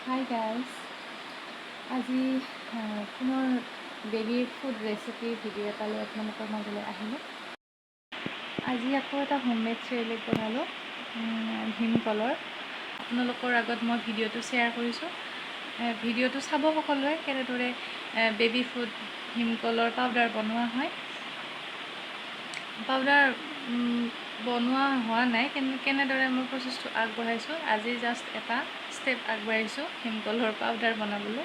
Hi guys, আজি পুনৰ baby food recipe video' এটা লৈ আপোনালোকৰ মাজলৈ আহিলোঁ। আজি আকৌ এটা হোমমেড চেৰেলেক বনালোঁ ভীমকলৰ। আপোনালোকৰ আগত মই ভিডিঅ'টো শ্বেয়াৰ কৰিছোঁ। ভিডিঅ'টো চাব সকলোৱে, কেনেদৰে বেবী ফুড ভীমকলৰ পাউডাৰ বনোৱা হয়। পাউডাৰ বনোৱা হোৱা নাই, কেনেদৰে মই প্ৰচেছটো আগবঢ়াইছোঁ। আজি জাষ্ট এটা ষ্টেপ আগবাঢ়িছোঁ ভীমকলৰ পাউডাৰ বনাবলৈ।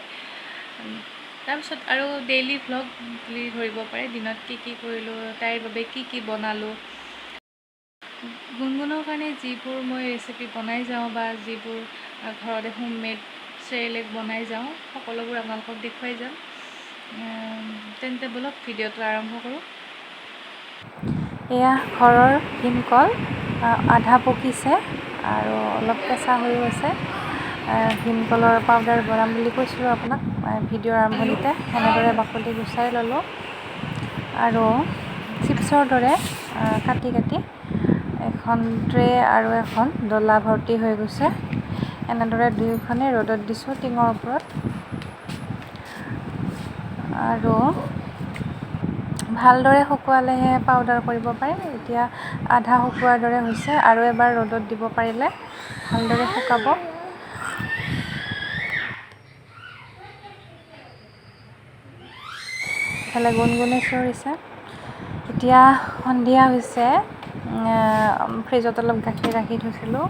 তাৰপিছত আৰু ডেইলি ভ্লগ বুলি ধৰিব পাৰে, দিনত কি কৰিলোঁ, তাইৰ বাবে কি বনালোঁ। গুণগুণৰ কাৰণে যিবোৰ মই ৰেচিপি বনাই যাওঁ বা যিবোৰ ঘৰতে হোমমেড চেৰেলেক বনাই যাওঁ, সকলোবোৰ আপোনালোকক দেখুৱাই যাম। তেন্তে বলক ভিডিঅ'টো আৰম্ভ কৰোঁ। এয়া ঘৰৰ ভীমকল, আধা পকিছে আৰু অলপ কেঁচা হৈও আছে। ভীমকলৰ পাউডাৰ বনাম বুলি কৈছিলোঁ আপোনাক ভিডিঅ'ৰ আৰম্ভণিতে। সেনেদৰে বাকলি গুচাই ল'লোঁ আৰু চিপছৰ দৰে কাটি এখন ট্ৰে আৰু এখন ডলা ভৰ্তি হৈ গৈছে। এনেদৰে দুয়োখনে ৰ'দত দিছোঁ টিঙৰ ওপৰত আৰু ভালদৰে শুকুৱালেহে পাউডাৰ কৰিব পাৰে। এতিয়া আধা শুকুৱাৰ দৰে হৈছে, আৰু এবাৰ ৰ'দত দিব পাৰিলে ভালদৰে শুকাব। ইফালে গুণগুণে চিঞৰিছে। এতিয়া সন্ধিয়া হৈছে, ফ্ৰিজত অলপ গাখীৰ ৰাখি থৈছিলোঁ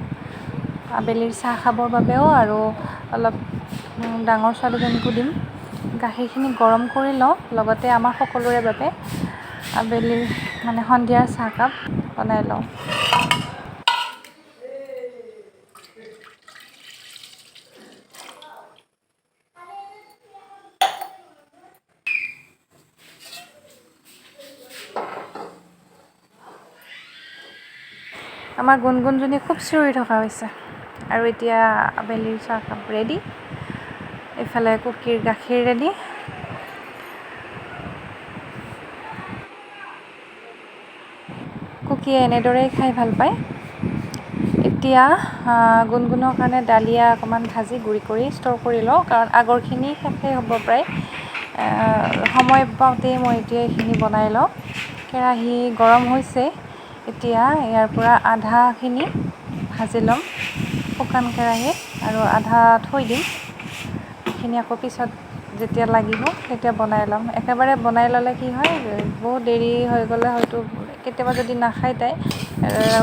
আবেলিৰ চাহ খাবৰ বাবেও, আৰু অলপ ডাঙৰ ছোৱালীজনীকো দিম। গাখীৰখিনি গৰম কৰি লওঁ, লগতে আমাৰ সকলোৰে বাবে আবেলিৰ সন্ধিয়াৰ চাহকাপ বনাই লওঁ। আমাৰ গুণগুণজনী খুব চিঞৰি থকা হৈছে, আৰু এতিয়া আবেলিৰ চাহকাপ ৰেডি। এইফালে কুকিৰ গাখীৰ ৰেডি। কুকিয়ে এনেদৰেই খাই ভাল পায়। এতিয়া গুণগুণৰ কাৰণে ডালিয়া অকণমান ভাজি গুড়ি কৰি ষ্ট'ৰ কৰি লওঁ, কাৰণ আগৰখিনি শেষেই হ'ব প্ৰায়। সময় পাওঁতেই মই এতিয়া এইখিনি বনাই লওঁ। কেৰাহী গৰম হৈছে। এতিয়া ইয়াৰ পৰা আধাখিনি ভাজি ল'ম শুকান কেৰাহীত, আৰু আধা থৈ দিম। এইখিনি আকৌ পিছত যেতিয়া লাগিব তেতিয়া বনাই ল'ম। একেবাৰে বনাই ল'লে কি হয়, বহুত দেৰি হৈ গ'লে হয়তো কেতিয়াবা যদি নাখায় তাই,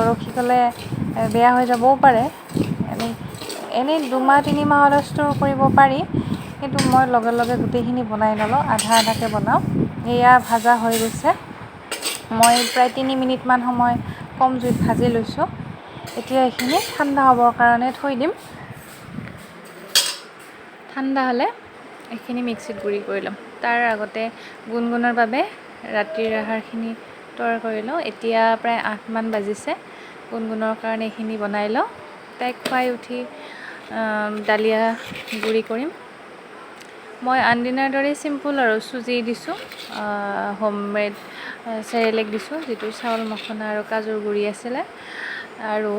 ৰখি গ'লে বেয়া হৈ যাবও পাৰে। এনেই 2-3 মাহলৈ ষ্ট'ৰ কৰিব পাৰি, কিন্তু মই লগে লগে গোটেইখিনি বনাই নলওঁ, আধাকৈ বনাওঁ। এয়া ভাজা হৈ গৈছে। মই প্ৰায় 3 মিনিটমান সময় কম জুইত ভাজি লৈছোঁ। এতিয়া এইখিনি ঠাণ্ডা হ'বৰ কাৰণে থৈ দিম। ঠাণ্ডা হ'লে এইখিনি মিক্সিত গুড়ি কৰি ল'ম। তাৰ আগতে গুণগুণৰ বাবে ৰাতিৰ আহাৰখিনি তৈয়াৰ কৰি লওঁ। এতিয়া প্ৰায় 8মান বাজিছে। গুণগুণৰ কাৰণে এইখিনি বনাই লওঁ। তাইক খুৱাই উঠি ডালিয়া গুড়ি কৰিম। মই আনদিনাৰ দৰেই চিম্পুল আৰু চুজি দিছোঁ, হোমমেড চেৰেলেক দিছোঁ, যিটো চাউল মখনা আৰু কাজুৰ গুড়ি আছিলে, আৰু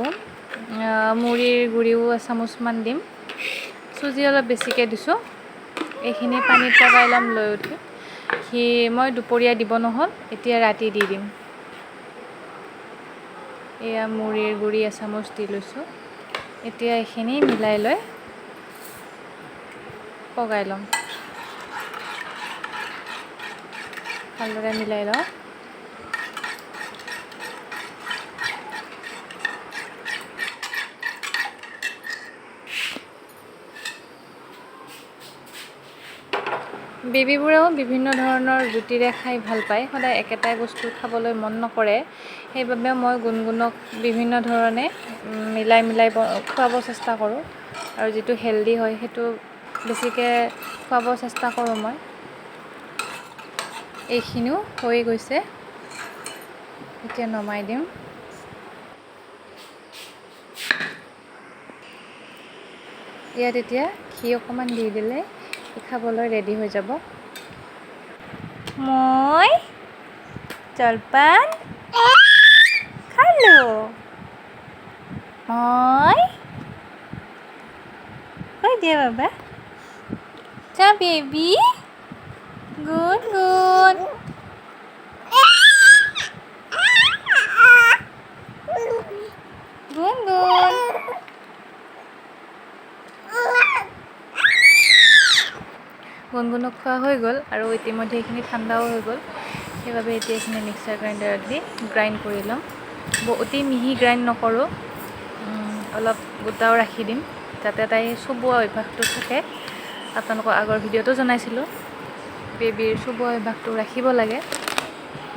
মুড়িৰ গুড়িও এচামুচমান দিম। চুজি অলপ বেছিকৈ দিছোঁ। এইখিনি পানীত পগাই ল'ম লৈ উঠি। মই দুপৰীয়া দিব নহ'ল, এতিয়া ৰাতি দি দিম। এয়া মুড়িৰ গুড়ি এচামুচ দি লৈছোঁ। এতিয়া এইখিনি মিলাই লৈ পগাই ল'ম। ভালদৰে মিলাই লওঁ। বেবীবোৰেও বিভিন্ন ধৰণৰ জুতিৰে খাই ভাল পায়। সদায় একেটাই বস্তু খাবলৈ মন নকৰে। সেইবাবে মই গুণগুণক বিভিন্ন ধৰণে মিলাই খুৱাব চেষ্টা কৰোঁ, আৰু যিটো হেল্ডি হয় সেইটো বেছিকৈ খুৱাব চেষ্টা কৰোঁ মই। এইখিনিও হৈ গৈছে, এতিয়া নমাই দিম। ইয়াত এতিয়া ঘি অকণমান দি দিলে খাবলৈ ৰেডি হৈ যাব। মই জলপান খালোঁ। মই দিয়া বাবা যা baby good good good good গুণগুণক খোৱা হৈ গ'ল আৰু ইতিমধ্যে এইখিনি ঠাণ্ডাও হৈ গ'ল সেইবাবে এতিয়া এইখিনি মিক্সাৰ গ্ৰাইণ্ডাৰত দি গ্ৰাইণ্ড কৰি ল'ম অতি মিহি গ্ৰাইণ্ড নকৰোঁ অলপ গোটাও ৰাখি দিম যাতে তাই চুবোৱা অভ্যাসটো থাকে আপোনালোকক আগৰ ভিডিঅ'টো জনাইছিলোঁ বেবীৰ চুবোৱা অভ্যাসটো ৰাখিব লাগে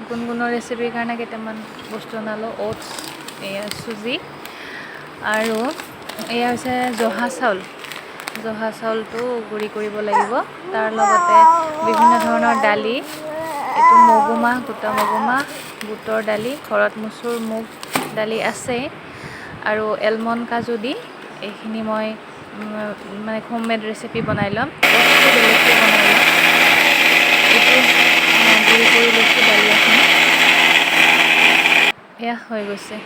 গুণগুণৰ ৰেচিপিৰ কাৰণে কেইটামান বস্তু বনালোঁ অ'টছ এয়া চুজি আৰু এয়া হৈছে জহা চাউলটো গুড়ি কৰিব লাগিব তাৰ লগতে বিভিন্ন ধৰণৰ দালি এইটো মগুমাহ গোটা মগুমাহ বুটৰ দালি ঘৰত মচুৰ মুগ দালি আছে আৰু এলমণ্ড কাজু দি এইখিনি মই মানে হোমমেড ৰেচিপি বনাই ল'ম বেলেগকৈ বনাই ল'ম এইটো গুড়ি কৰি লৈছোঁ দালি এখন এয়া হৈ গৈছে